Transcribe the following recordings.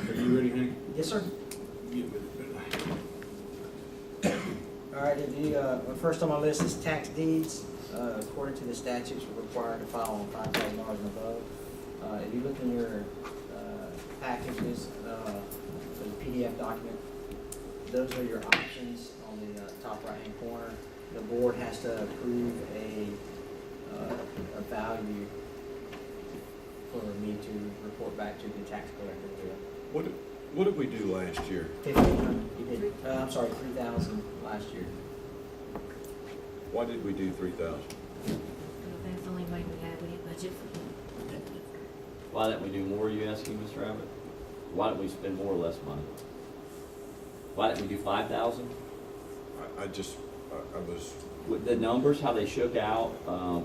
Are you ready, Hank? Yes, sir. Get with it. All right, first on my list is tax deeds. According to the statutes, we're required to file on $5,000 and above. If you look in your packages, the PDF document, those are your options on the top right-hand corner. The board has to approve a value for me to report back to the tax collector. What did we do last year? 1,500. You did. I'm sorry, 3,000 last year. Why did we do 3,000? Well, that's the only way we had, we didn't budget for him. Why didn't we do more, you asking, Mr. Abbott? Why didn't we spend more or less money? Why didn't we do 5,000? I was, With the numbers, how they shook out,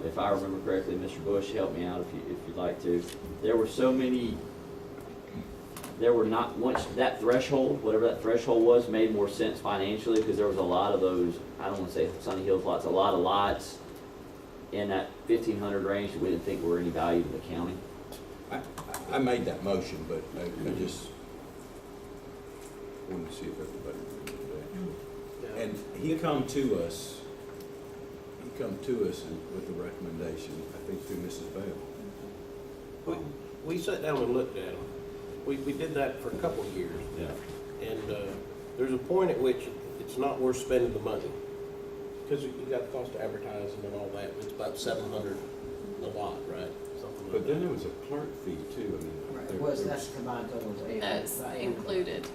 if I remember correctly, Mr. Bush, help me out if you'd like to. There were so many, there were not, once that threshold, whatever that threshold was, made more sense financially because there was a lot of those, I don't want to say Sunny Hills lots, a lot of lots in that 1,500 range that we didn't think were any value to the county. I made that motion, but I just wanted to see if everybody would do that. And he come to us with the recommendation, I think through Mrs. Bell. We sat down and looked at them. We did that for a couple of years. Yeah. And there's a point at which it's not worth spending the money. Because you got the cost of advertising and all that. It's about $700 a lot, right? Something like But then that. there was a clerk fee too, I mean. That's the combined total of $800. That's included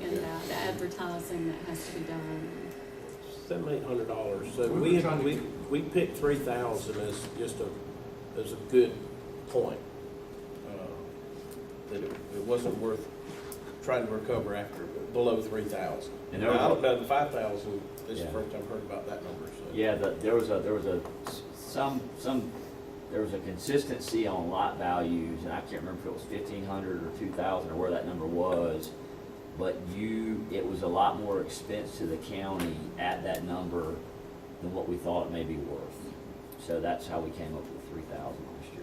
in that, the advertising that has to be done. $700, $800. So We were trying to we picked 3,000 as just as a good point. That it wasn't worth trying to recover after below 3,000. And Now, I don't know, the 5,000 is the Yeah. first I've heard about that number. So. Yeah, there was a consistency on lot values, and I can't remember if it was 1,500 or 2,000 or where that number was, but it was a lot more expense to the county at that number than what we thought it may be worth. So that's how we came up with 3,000 last year.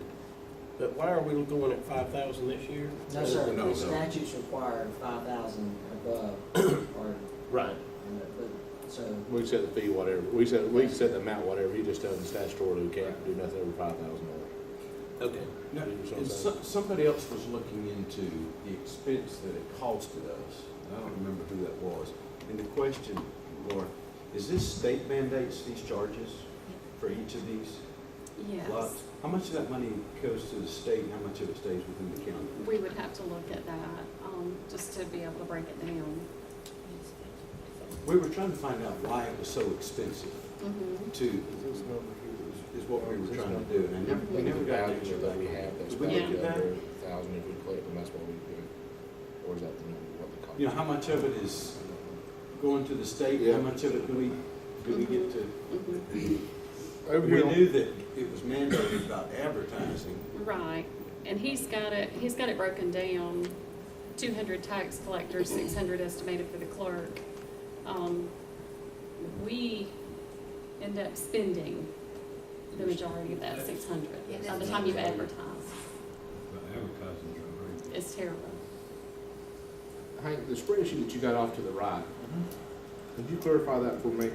But why are we going at 5,000 this year? No, sir, No. the statutes require 5,000 above, or, Right. so, We set the fee whatever, we set the amount whatever, he just doesn't statutorily, we can't do nothing over $5,000. Okay. Now, and somebody else was looking into the expense that it costed us. I don't remember who that was. And the question, Laura, is this state mandates these charges for each of these lots? Yes, How much of that money goes to the state and how much of it stays within the county? we would have to look at that, just to be able to break it down. We were trying to find out why it was so expensive is what we were trying to do. And we never got an answer that we back. have, that's Did we probably look at that? under 1,000 if we collect them, that's what we do. Or is that the number, what the cost? You know, how much of it is going to the state? Yeah. How much of it do we get to? Over We here on- knew that it was mandated about advertising. Right, and he's got it broken down, 200 tax collectors, 600 estimated for the clerk. We end up spending the majority of that 600 by the time you've advertised. It's terrible. Hank, the spreadsheet that you got off to the right, could you clarify that for me?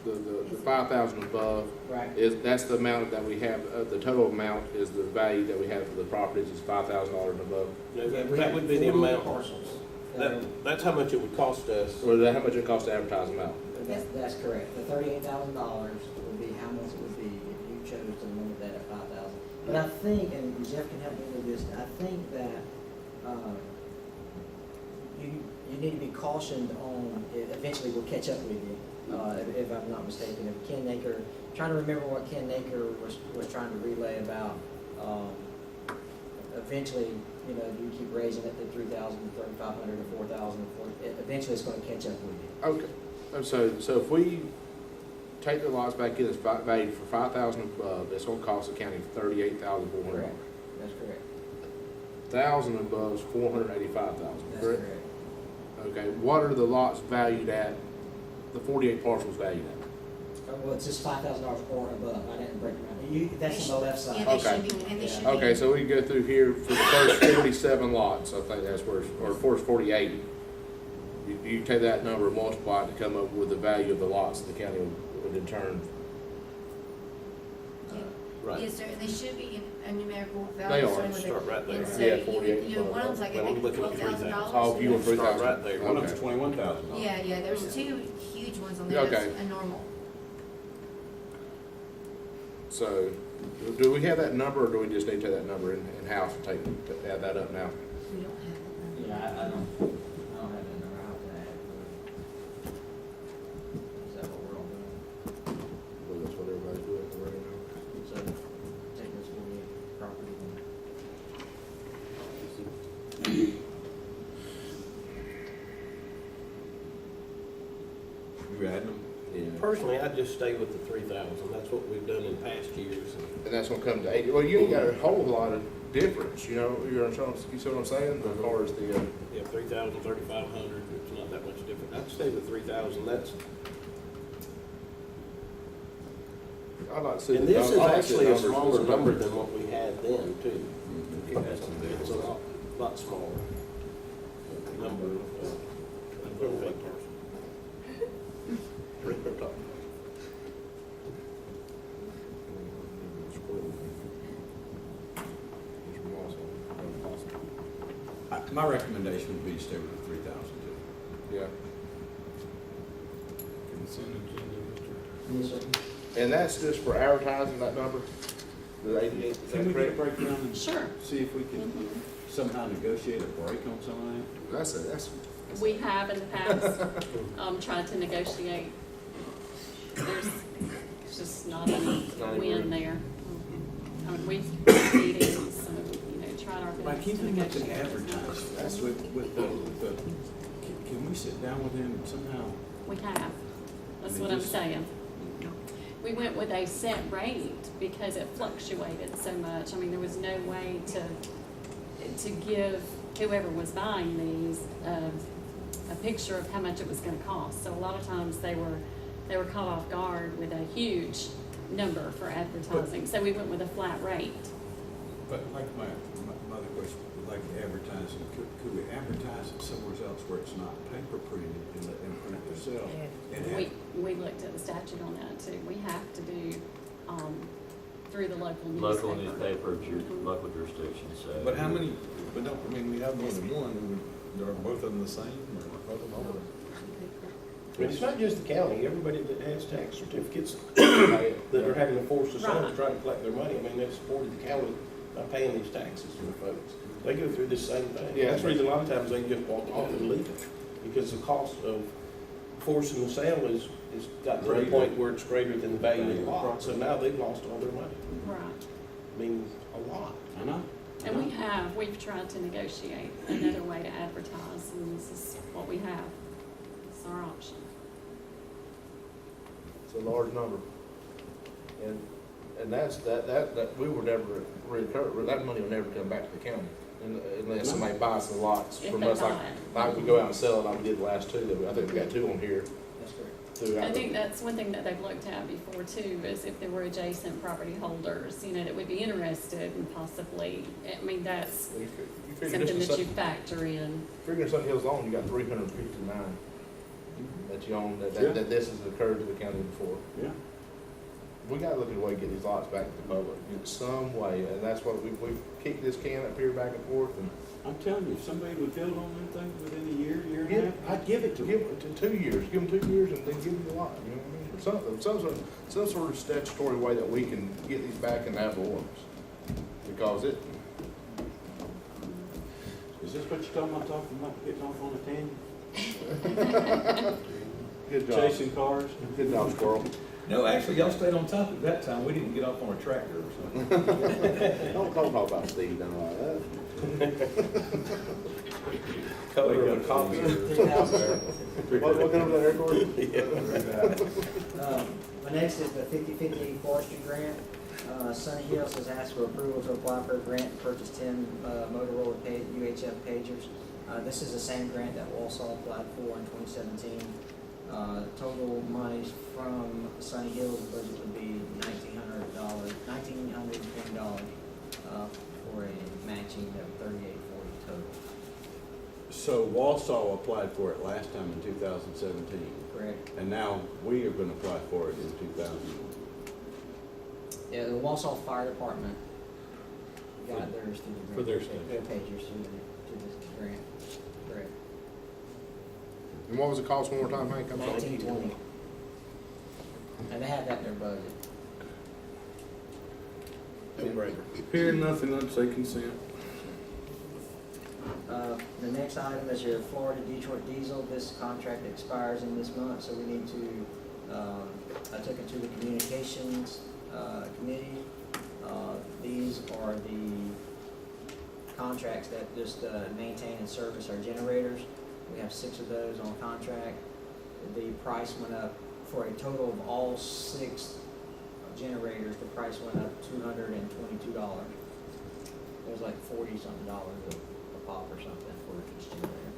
The 5,000 above, right. that's the amount that we have, the total amount is the value that we have for the properties is $5,000 and above? No, We that have would be the 40 amount. parcels. That's how much it would cost us. Or is that how much it costs to advertise them out? That's correct. The $38,000 would be how much it would be if you chose to limit that at 5,000. But I think, and Jeff can help me with this, I think that you need to be cautioned on, eventually we'll catch up with you, if I'm not mistaken. If Ken Naker, trying to remember what Ken Naker was trying to relay about, eventually, you know, you keep raising it to 3,000, 3,500, or 4,000, eventually it's going to catch up with you. Okay, so if we take the lots back in, it's valued for 5,000 above, it's gonna cost the county $38,400. Correct. That's correct. 1,000 above is $485,000, That's correct? correct. Okay, what are the lots valued at, the 48 parcels valued at? Well, it's just $5,000 or above, I didn't break it down. That's on the left side. Yeah, they Okay. should be, and they should be. Okay, so we can go through here for the first 47 lots, I think that's where, or first 48. You take that number and multiply it to come up with the value of the lots the county would in turn. Right. Yes, sir, and they should be in a numerical They value. are. starting with Start it. right there. And so Yeah, you 48 would, one of them's like, I Well, I'm think looking at $12,000. Oh, you were Start 3,000. right there. One of Okay. them's $21,000. Yeah, yeah, there's two huge ones on there, Okay. that's a normal. So, do we have that number, or do we just need to take that number in-house and to add that up now? We don't have that. Yeah, I don't have that number, I'll have to add it. Is that what we're all doing? Well, that's what everybody's doing right now. So, take this 48 property and You adding them? Yeah. Personally, I'd just stay with the 3,000. That's what we've done in past years. And that's gonna come to 80, well, you ain't got a whole lot of difference, you know, you see what I'm saying, as far as the, Yeah, 3,000, 3,500, it's not that much different. I'd stay with 3,000. That's, I'd like to see. and the this is I'd like to see actually the a numbers. smaller number than what we had then, too. Mm-hmm. It's a lot smaller number of fake person. My recommendation would be to stay with the 3,000 too. Yeah, Consent agenda, Yes, sir. and that's just for advertising, that number, the 88, is Can that we get a correct? breakdown and Sure. see if we can somehow negotiate a break on some of That's, We have in the past, tried to negotiate. There's just not any Not any win room. there. I mean, we've had meetings, so, tried our that? By best to keeping it negotiate. advertised, that's with the, can we sit down with them somehow? We have. That's They what I'm just- saying. We went with a set rate because it fluctuated so much. I mean, there was no way to give whoever was buying these a picture of how much it was gonna cost. So a lot of times they were caught off guard with a huge number for advertising. So we went with a flat rate. But like my other question, like advertising, could we advertise it somewhere else where it's not paper printed and let them print it themselves? And We looked at the statute on that too. We have to do, through the local newspaper. Local newspaper, local jurisdiction, so. But how many, but don't, I mean, we have more than one, are both of them the same, or both of them? But it's not just the county, everybody that has tax certificates that are having to force us on to Right. try to collect their money. I mean, they've supported the county by paying these taxes to the folks. They go through this same thing. Yeah. That's the reason a lot of times they just walk off and leave it, because the cost of forcing the sale is got to the point where it's greater than the value of the lot. So now they've lost all their money. Right. I mean, a lot. I know. And we've tried to negotiate another way to advertise, and this is what we have. It's our option. it's a large number. And that's, that, we would never recur, that money will never come back to the county unless somebody buys the lots If from they us, buy like, it. like we go out and sell it, like we did the last two, that I think we got two on here That's correct. throughout. I think that's one thing that they've looked at before too, is if there were adjacent property holders, that would be interested in possibly, I mean, that's You figure something this that is you factor in. figuring Sun Hills alone, you got 359 that you own, that this has occurred to the county before. Yeah. We gotta look at a way to get these lots back to the public in some way, and that's what we've kicked this can up here back and forth, and I'm telling you, if somebody would build on them things within a year and a half, I'd give it to them. give it to 2 years, give them 2 years and then give them the lot, you know what I mean? Or some sort of statutory way that we can get these back in that orders. Because it, Is this what you're talking about getting off on a tangent? good job, Chasing cars? good job, squirrel. No, actually, y'all stayed on topic that time, we didn't get off on a tractor or something. Don't talk about Steve down like that. Color of a copy. What kind of that air cord? My next is the 50/50 forestry grant. Sunny Hills has asked for approval to apply for a grant to purchase 10 Motorola UHF pagers. This is the same grant that Walsall applied for in 2017. Total monies from Sunny Hill's budget would be $1,920, for a matching of $38.40 total. So Wausau applied for it last time in 2017, Correct? and now we are gonna apply for it in 2000. Yeah, the Wausau Fire Department got theirs through the grant. For their They station. paid yours through the grant. Correct. And what was the cost one more time, Hank? I'm sorry. 1920. And they had that in their budget. Hearing nothing, I'd say consent. The next item is your Florida Detroit Diesel. This contract expires in this month, so we need to, I took it to the communications, committee. These are the contracts that just, maintain and service our generators. We have 6 of those on contract. The price went up for a total of all 6 generators. The price went up $222. It was like $40-something a pop or something for each generator.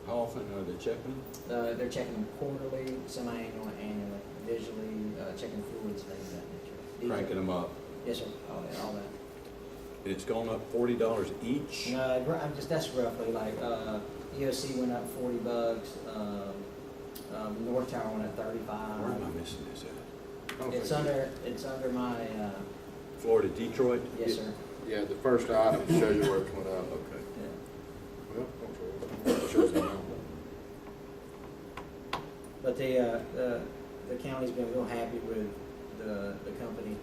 How often are they checking? They're checking them quarterly, semi-annual, and annually, visually, checking fluids, things of that nature. These are- Cranking them up? Yes, sir, all that. And it's gone up $40 each? No, I'm just, that's roughly like, EOC went up $40, North Tower went up Where am I $35. missing this at? It's under my, Florida, Detroit? yes, sir. Yeah, the first item shows you where it went up. Okay. Yeah. Well, it shows the amount. But the county's been real happy with the company,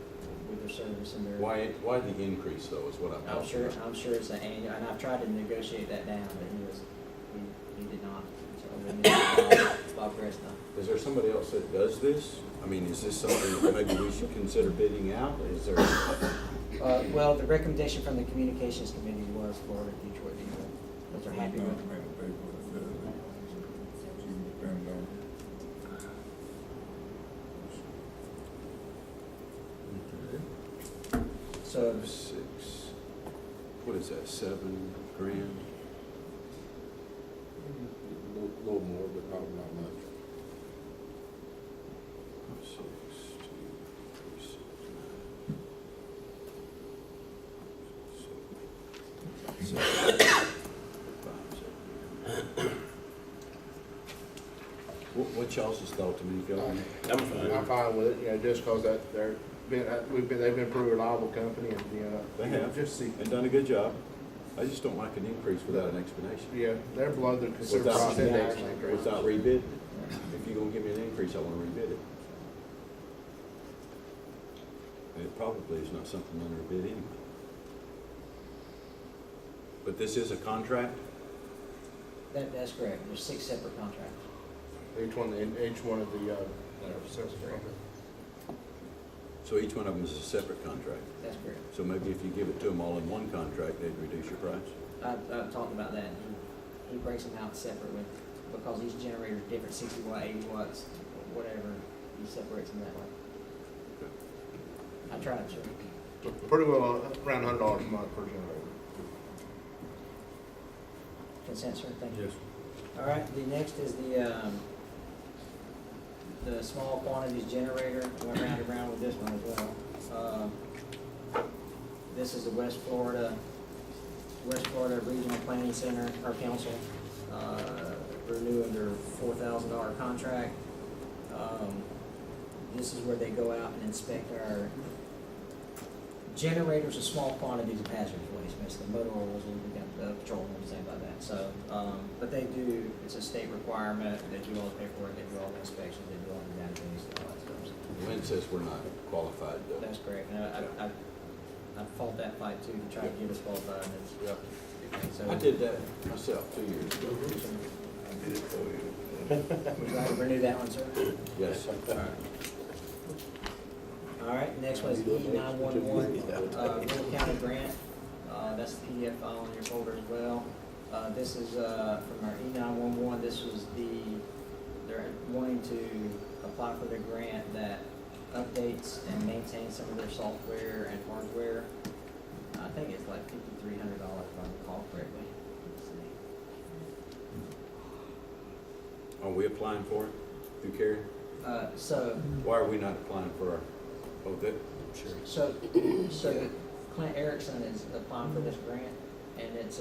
with their service and their. Why the increase though, is what I'm I'm talking sure, about. I'm sure it's an annual, and I've tried to negotiate that down, but he did not. So we need Bob Preston. Is there somebody else that does this? I mean, is this something that maybe we should consider bidding out? Is there, Well, the recommendation from the communications committee was Florida Detroit Diesel, but they're happy with it. So, 6, what is that, $7,000? A little more, but not much. 6, 2, 3, 6, 9. 7, 5, 7. What y'all's thought to me, Phil? I'm fine with it, just cause they've been a pretty reliable company and, They have, just see. and done a good job. I just don't like an increase without an explanation. Yeah, they're below the consumer Without- price index. Without rebid. If you're gonna give me an increase, I wanna rebid it. And it probably is not something under bid anyway. But this is a contract? that's correct, there's 6 separate contracts. Each one of the, So each one of them is a separate contract. That's correct. So maybe if you give it to them all in one contract, they'd reduce your price? I've talked about that. He breaks them out separately because each generator is different, 60 watt, 80 watts, whatever. He separates them that way. I tried to. pretty well around $100 a month per generator. Consent, sir? Thank you. Yes. All right, the next is the small quantities generator. Went round and round with this one as well. This is the West Florida Regional Planning Center, or Council, renewing their $4,000 contract. This is where they go out and inspect our generators of small quantities of hazardous waste, basically motor oils, and we got petroleum and things like that. So, but they do, it's a state requirement, they do all the paperwork, they do all the inspections, they do all the database, and all that stuff. Lynn says we're not qualified though. That's correct, and I fought that fight too, to try to get us qualified, and it's, Yeah. so. I did that myself 2 years ago. Would you like to renew that one, sir? Yes. All right, next one is E911, Will County Grant. That's a PDF file in your folder as well. This is, from our E911, they're wanting to apply for the grant that updates and maintains some of their software and hardware. I think it's like $5,300 if I recall correctly. Let's see. Are we applying for it? through Karen? So, Why are we not applying for our, oh, that, sure. so Clint Erickson is applying for this grant, and it's,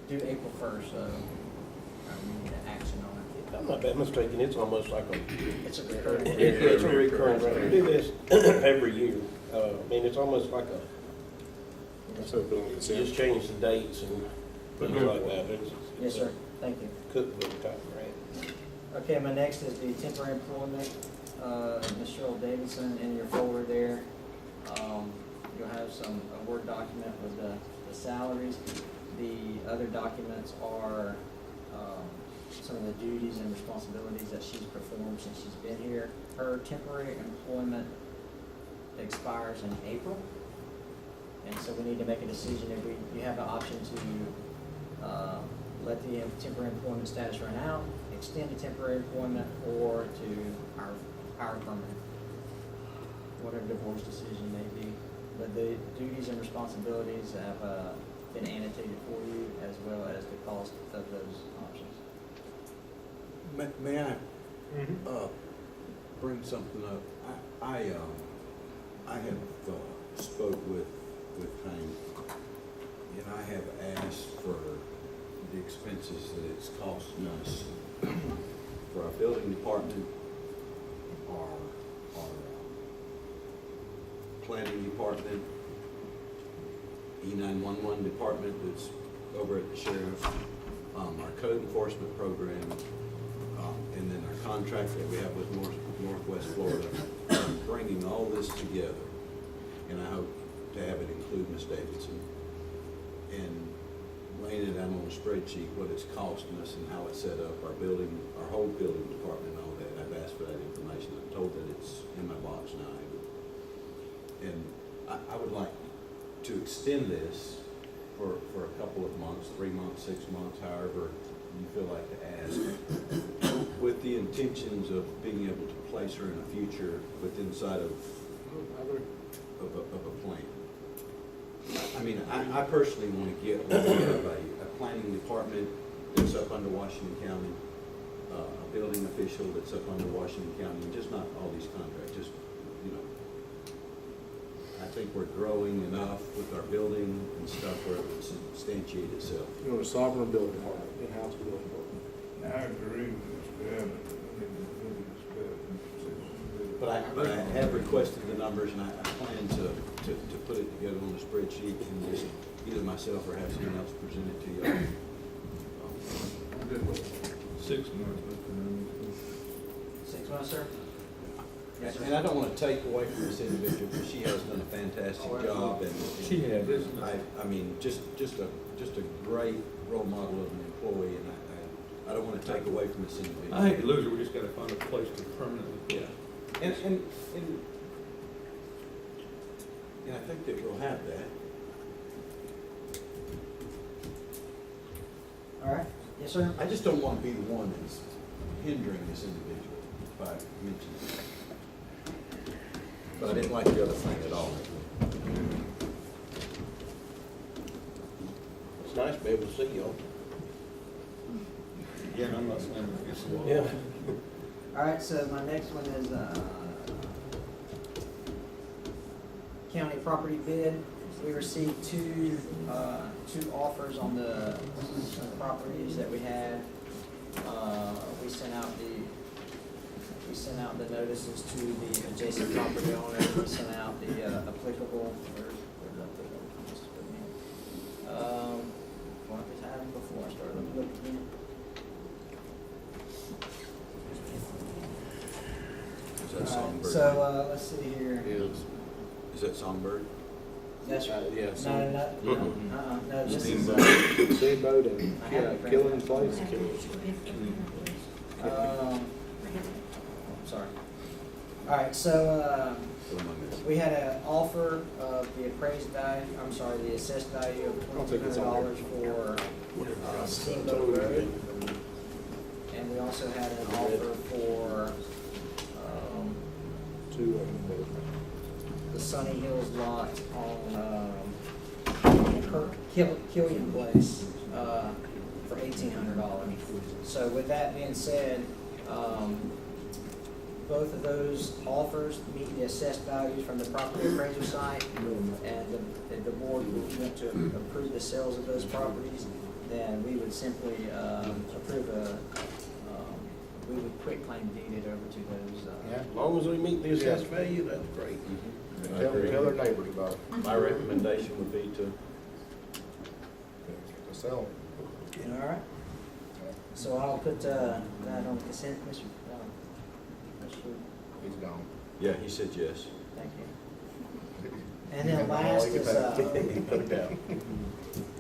due April 1st, so, we need an action on it. If I'm not that mistaken, it's almost like a, It's a recurring. it's a recurring, right? We do this every year. I mean, it's almost like a, So put on you consent. just change the dates and things like that. It's Yes, sir, thank you. cookbook type grant. Okay, my next is the temporary employment, Ms. Cheryl Davidson, in your folder there. You'll have a Word document with the salaries. The other documents are, some of the duties and responsibilities that she's performed since she's been here. Her temporary employment expires in April, and so we need to make a decision if you have the option to, let the temporary employment status run out, extend the temporary employment, or to hire permanent. Whatever the board's decision may be. But the duties and responsibilities have been annotated for you, as well as the cost of those options. May I, bring something up? I have, spoke with Hank, and I have asked for the expenses that it's costing us for our building department, our planning department, E911 department that's over at the sheriff, our code enforcement program, and then our contract that we have with Northwest Florida, bringing all this together. And I hope to have it include Ms. Davidson, and laying it out on a spreadsheet, what it's costing us and how it's set up, our whole building department and all that. I've asked for that information. I'm told that it's in my box now. And I would like to extend this for a couple of months, 3 months, 6 months, however you feel like to ask, with the intentions of being able to place her in a future inside of a plan. I mean, I personally want to get a planning department that's up under Washington County, a building official that's up under Washington County, and just not all these contracts, just, you know. I think we're growing enough with our building and stuff where it would substantiate itself. You want a sovereign building department, in-house building department. I agree with Mr. Evans. But I have requested the numbers, and I plan to put it together on a spreadsheet and just either myself or have someone else present it to you. 6 months, but, 6 months, sir? Yes, sir. And I don't want to take away from this individual, because she has done a fantastic job, and She has. I mean, just a great role model of an employee, and I don't want to take away from this individual. I hate to lose her, we just gotta find a place to permanently put her. And I think that we'll have that. All right, yes, sir? I just don't want to be the one that's hindering this individual by mentioning it. But I didn't like the other thing at all. It's nice to be able to see y'all. Again, I'm not saying it's the law. Yeah. All right, so my next one is, county property bid. We received two offers on the properties that we had. We sent out the notices to the adjacent property owner. We sent out the applicable, well, I just had them before I started looking again. Is that All right, Songbird? so, let's see here. Is that Songbird? That's right. Yeah, No, this is, Steamboat and, I have it Killing printed. Place. Sorry. All right, so, What am I missing? we had an offer of the appraised value, the assessed value I'll of take this on $2,200 for Steamboat Road. And we also had an offer for, Two of them. the Sunny Hills lot on, Killian Place, for $1,800. So with that being said, both of those offers meet the assessed values from the property appraisal site, and if the board would want to approve the sales of those properties, then we would simply approve we would quitclaim deed it over to those. Yeah, as long as we meet the assessed value, that's great. Tell their neighbors about it. My recommendation would be to, Sell them. All right. So I'll put that on consent, Mr. He's gone. yeah, he said yes. Thank you. And then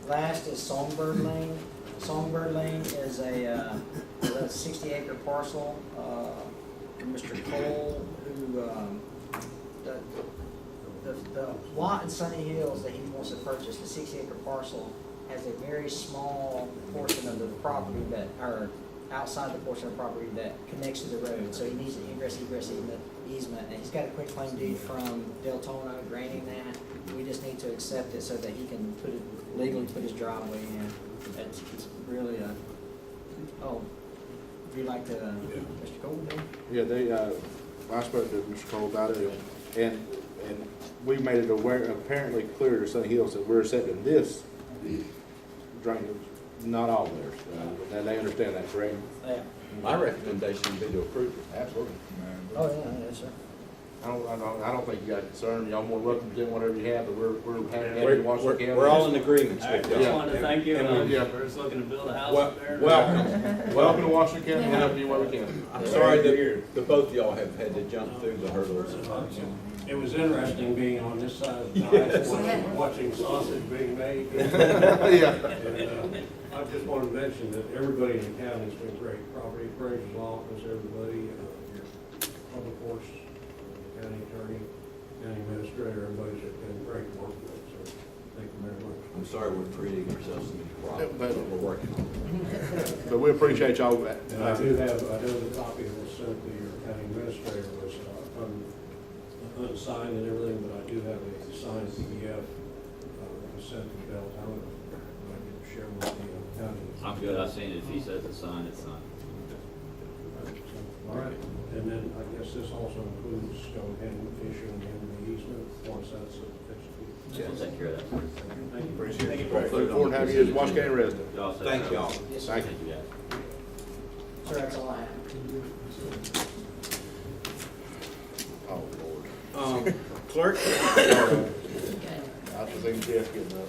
last is Songbird Lane. Songbird Lane is a 60-acre parcel. Mr. Cole, who, the lot in Sunny Hills that he wants to purchase, the 60-acre parcel, has a very small portion of the property that, or outside the portion of the property that connects to the road. So he needs an egress easement, and he's got a quitclaim deed from Deltona granting that. We just need to accept it so that he can legally put his driveway in. It's really a, would you like to, Mr. Cole, Yeah, I spoke to Mr. Cole about it, and we made it apparently clear to Sunny Hills that we're accepting this drainage, not all theirs. And they understand that, correct? Yeah. My recommendation would be to approve it. Absolutely. Oh, yeah, yes, sir. I don't think you got concern. Y'all more welcome to do whatever you have, but we're happy to watch the county. We're all in agreement All right, with just y'all. wanted to thank you, And yeah. we're just looking to build a house Well, up there. welcome. Welcome to Washington County, we'll help you where we can. I'm sorry that the both of y'all have had to jump through the hurdles. It was interesting being on this side of the aisle, watching sausage being made. Yeah. And, I just want to mention that everybody in the county's been great. Property appraisal office, everybody, your public works, county attorney, county administrator, everybody's been great to work with, so thank you very much. I'm sorry we're creating ourselves so many problems, But- but we're working on it. But we appreciate y'all. And I do have, I know the copy that was sent to your county administrator was unsigned and everything, but I do have a signed PDF that was sent to Deltona. I can share with the county. I'm good, I've seen it, if he says it's signed, it's signed. All right, and then I guess this also includes going ahead and issuing him the easement once that's executed. We'll take care of that. Thank you. Appreciate it. Look forward to having you as a Washington County resident. Y'all said Thank that. y'all. Yes, sir. Thank you. Thank you, guys. Sir, that's all I have. Oh, Lord. Clerk? I just think Jeff getting up.